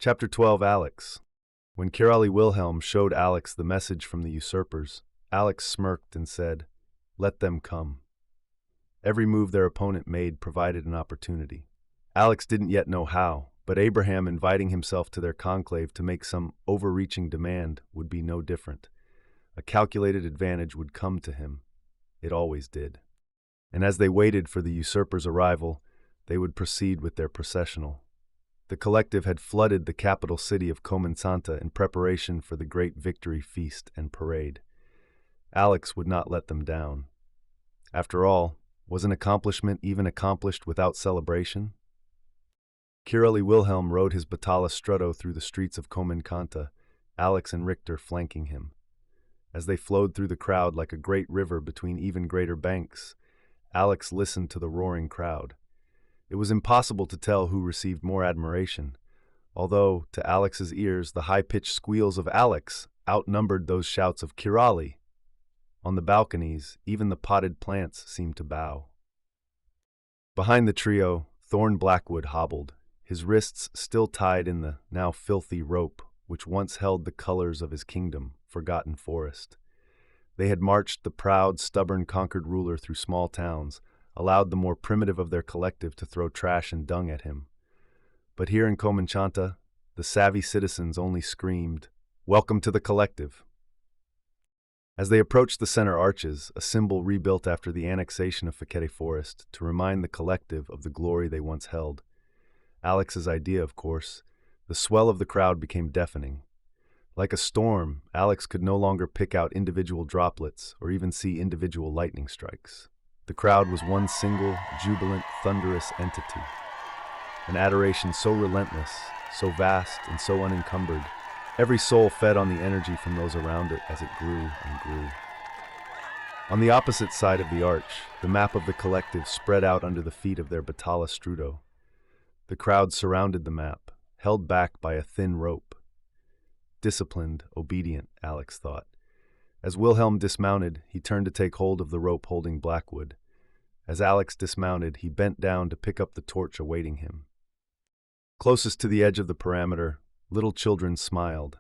Chapter 12 Alex. When Kirali Wilhelm showed Alex the message from the usurpers, Alex smirked and said, "Let them come." Every move their opponent made provided an opportunity. Alex didn't yet know how, but Abraham inviting himself to their conclave to make some overreaching demand would be no different. A calculated advantage would come to him. It always did. And as they waited for the usurpers' arrival, they would proceed with their processional. The collective had flooded the capital city of Comensanta in preparation for the great victory feast and parade. Alex would not let them down. After all, was an accomplishment even accomplished without celebration? Kirali Wilhelm rode his Batalla Strutto through the streets of Comencanta, Alex and Richter flanking him. As they flowed through the crowd like a great river between even greater banks, Alex listened to the roaring crowd. It was impossible to tell who received more admiration, although, to Alex's ears, the high-pitched squeals of Alex outnumbered those shouts of Kirali. On the balconies, even the potted plants seemed to bow. Behind the trio, Thorn Blackwood hobbled, his wrists still tied in the now filthy rope which once held the colors of his kingdom, Forgotten Forest. They had marched the proud, stubborn, conquered ruler through small towns, allowed the more primitive of their collective to throw trash and dung at him. But here in Comencanta, the savvy citizens only screamed, "Welcome to the collective." As they approached the center arches, a symbol rebuilt after the annexation of Forgotten Forest, to remind the collective of the glory they once held. Alex's idea, of course, the swell of the crowd became deafening. Like a storm, Alex could no longer pick out individual droplets or even see individual lightning strikes. The crowd was one single, jubilant, thunderous entity. An adoration so relentless, so vast, and so unencumbered, every soul fed on the energy from those around it as it grew and grew. On the opposite side of the arch, the map of the collective spread out under the feet of their Batalla Strutto. The crowd surrounded the map, held back by a thin rope. Disciplined, obedient, Alex thought. As Wilhelm dismounted, he turned to take hold of the rope holding Blackwood. As Alex dismounted, he bent down to pick up the torch awaiting him. Closest to the edge of the parameter, little children smiled,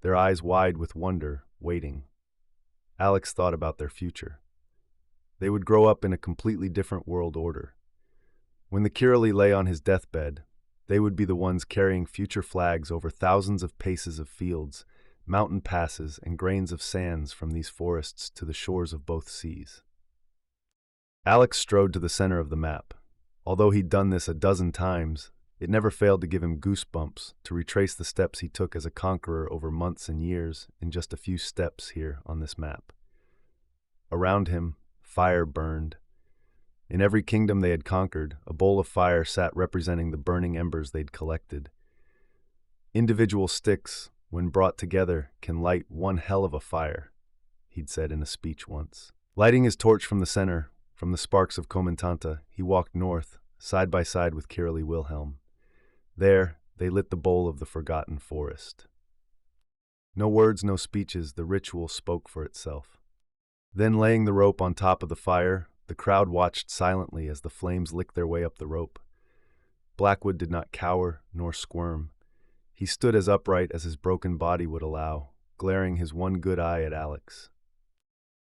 their eyes wide with wonder, waiting. Alex thought about their future. They would grow up in a completely different world order. When the Kirali lay on his deathbed, they would be the ones carrying future flags over thousands of paces of fields, mountain passes, and grains of sands from these forests to the shores of both seas. Alex strode to the center of the map. Although he'd done this a dozen times, it never failed to give him goosebumps to retrace the steps he took as a conqueror over months and years in just a few steps here on this map. Around him, fire burned. In every kingdom they had conquered, a bowl of fire sat representing the burning embers they'd collected. Individual sticks, when brought together, can light one hell of a fire, he'd said in a speech once. Lighting his torch from the center, from the sparks of Comencanta, he walked north, side by side with Kirali Wilhelm. There, they lit the bowl of the Forgotten Forest. No words, no speeches, the ritual spoke for itself. Then, laying the rope on top of the fire, the crowd watched silently as the flames licked their way up the rope. Blackwood did not cower nor squirm. He stood as upright as his broken body would allow, glaring his one good eye at Alex.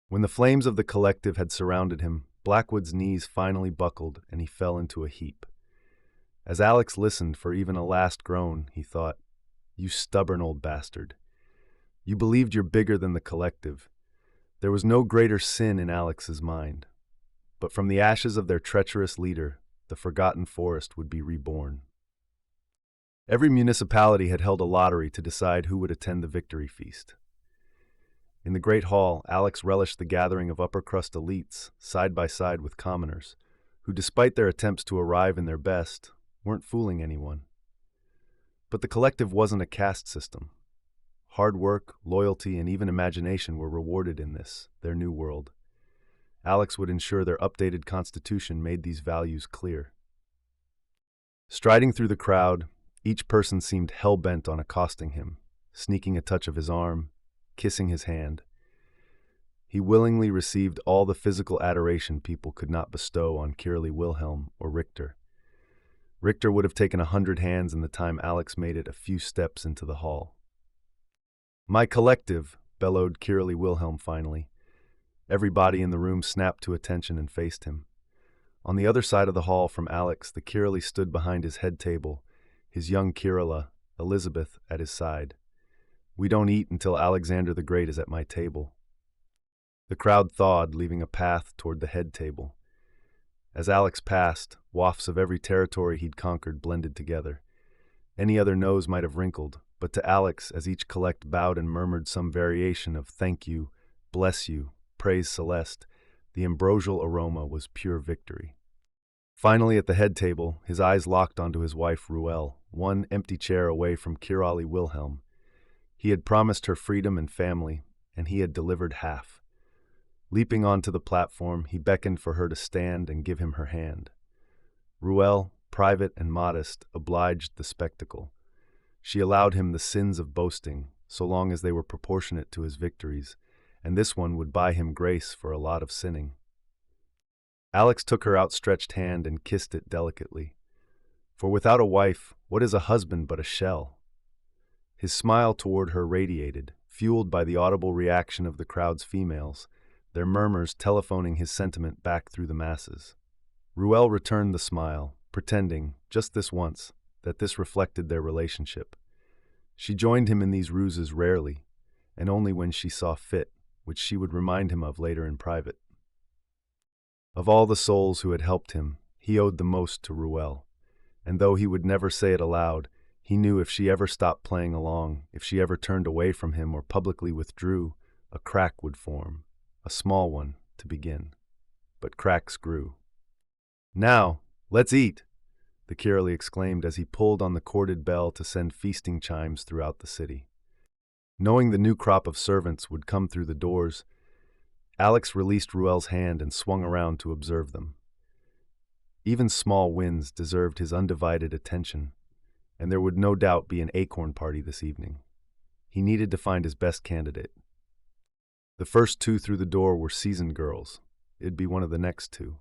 When the flames of the collective had surrounded him, Blackwood's knees finally buckled and he fell into a heap. As Alex listened for even a last groan, he thought, "You stubborn old bastard. You believed you're bigger than the collective." There was no greater sin in Alex's mind. But from the ashes of their treacherous leader, the Forgotten Forest would be reborn. Every municipality had held a lottery to decide who would attend the victory feast. In the great hall, Alex relished the gathering of upper-crust elites, side by side with commoners, who, despite their attempts to arrive in their best, weren't fooling anyone. But the collective wasn't a caste system. Hard work, loyalty, and even imagination were rewarded in this, their new world. Alex would ensure their updated constitution made these values clear. Striding through the crowd, each person seemed hell-bent on accosting him, sneaking a touch of his arm, kissing his hand. He willingly received all the physical adoration people could not bestow on Kirali Wilhelm or Richter. Richter would have taken 100 hands in the time Alex made it a few steps into the hall. "My collective," bellowed Kiraly Wilhelm finally. Everybody in the room snapped to attention and faced him. On the other side of the hall from Alex, the Kiraly stood behind his head table, his young Kirilla, Elizabeth, at his side. "We don't eat until Alexander the Great is at my table." The crowd thawed, leaving a path toward the head table. As Alex passed, wafts of every territory he'd conquered blended together. Any other nose might have wrinkled, but to Alex, as each collect bowed and murmured some variation of "thank you," "bless you," "praise Celeste," the ambrosial aroma was pure victory. Finally, at the head table, his eyes locked onto his wife Ruel, one empty chair away from Kiraly Wilhelm. He had promised her freedom and family, and he had delivered half. Leaping onto the platform, he beckoned for her to stand and give him her hand. Ruel, private and modest, obliged the spectacle. She allowed him the sins of boasting, so long as they were proportionate to his victories, and this one would buy him grace for a lot of sinning. Alex took her outstretched hand and kissed it delicately. For without a wife, what is a husband but a shell? His smile toward her radiated, fueled by the audible reaction of the crowd's females, their murmurs telephoning his sentiment back through the masses. Ruel returned the smile, pretending, just this once, that this reflected their relationship. She joined him in these ruses rarely, and only when she saw fit, which she would remind him of later in private. Of all the souls who had helped him, he owed the most to Ruel, and though he would never say it aloud, he knew if she ever stopped playing along, if she ever turned away from him or publicly withdrew, a crack would form. A small one, to begin. But cracks grew. "Now, let's eat!" the Kiraly exclaimed as he pulled on the corded bell to send feasting chimes throughout the city. Knowing the new crop of servants would come through the doors, Alex released Ruel's hand and swung around to observe them. Even small wins deserved his undivided attention, and there would no doubt be an Acorn Party this evening. He needed to find his best candidate. The first two through the door were seasoned girls. It'd be one of the next two.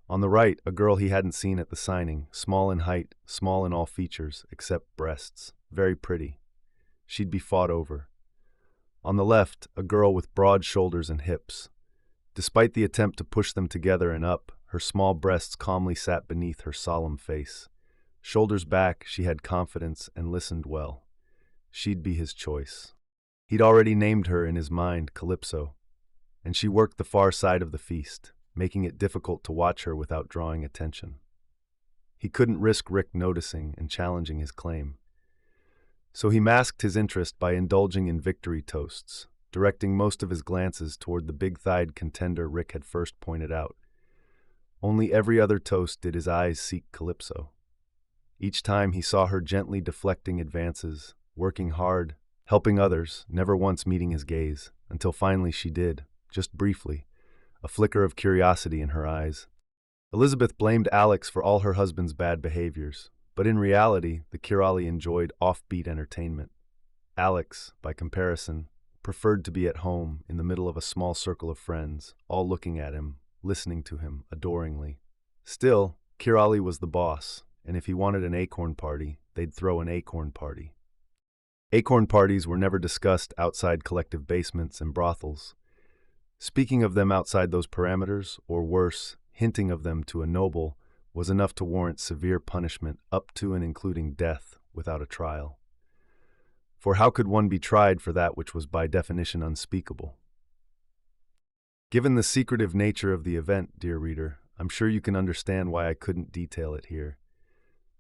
On the right, a girl he hadn't seen at the signing, small in height, small in all features, except breasts, very pretty. She'd be fought over. On the left, a girl with broad shoulders and hips. Despite the attempt to push them together and up, her small breasts calmly sat beneath her solemn face. Shoulders back, she had confidence and listened well. She'd be his choice. He'd already named her in his mind Calypso, and she worked the far side of the feast, making it difficult to watch her without drawing attention. He couldn't risk Rick noticing and challenging his claim. So he masked his interest by indulging in victory toasts, directing most of his glances toward the big-thighed contender Rick had first pointed out. Only every other toast did his eyes seek Calypso. Each time he saw her gently deflecting advances, working hard, helping others, never once meeting his gaze, until finally she did, just briefly, a flicker of curiosity in her eyes. Elizabeth blamed Alex for all her husband's bad behaviors, but in reality, the Kiraly enjoyed offbeat entertainment. Alex, by comparison, preferred to be at home in the middle of a small circle of friends, all looking at him, listening to him adoringly. Still, Kiraly was the boss, and if he wanted an Acorn Party, they'd throw an Acorn Party. Acorn parties were never discussed outside collective basements and brothels. Speaking of them outside those parameters, or worse, hinting of them to a noble, was enough to warrant severe punishment up to and including death without a trial. For how could one be tried for that which was by definition unspeakable? Given the secretive nature of the event, dear reader, I'm sure you can understand why I couldn't detail it here.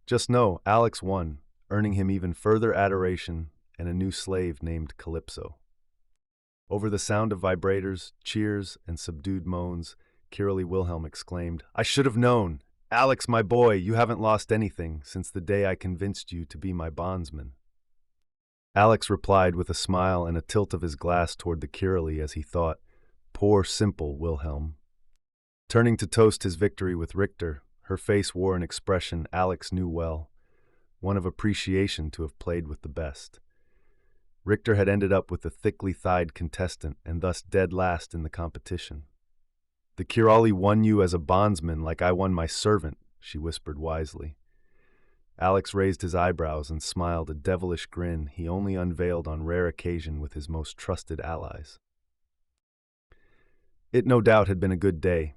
Just know, Alex won, earning him even further adoration and a new slave named Calypso. Over the sound of vibrators, cheers, and subdued moans, Kiraly Wilhelm exclaimed, "I should have known! Alex, my boy, you haven't lost anything since the day I convinced you to be my bondsman." Alex replied with a smile and a tilt of his glass toward the Kiraly as he thought, "Poor, simple Wilhelm." Turning to toast his victory with Richter, her face wore an expression Alex knew well, one of appreciation to have played with the best. Richter had ended up with the thickly thighed contestant and thus dead last in the competition. "The Kiraly won you as a bondsman like I won my servant," she whispered wisely. Alex raised his eyebrows and smiled a devilish grin he only unveiled on rare occasion with his most trusted allies. It no doubt had been a good day,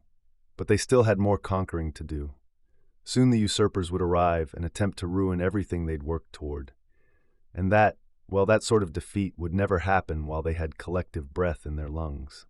but they still had more conquering to do. Soon the usurpers would arrive and attempt to ruin everything they'd worked toward. And that sort of defeat would never happen while they had collective breath in their lungs.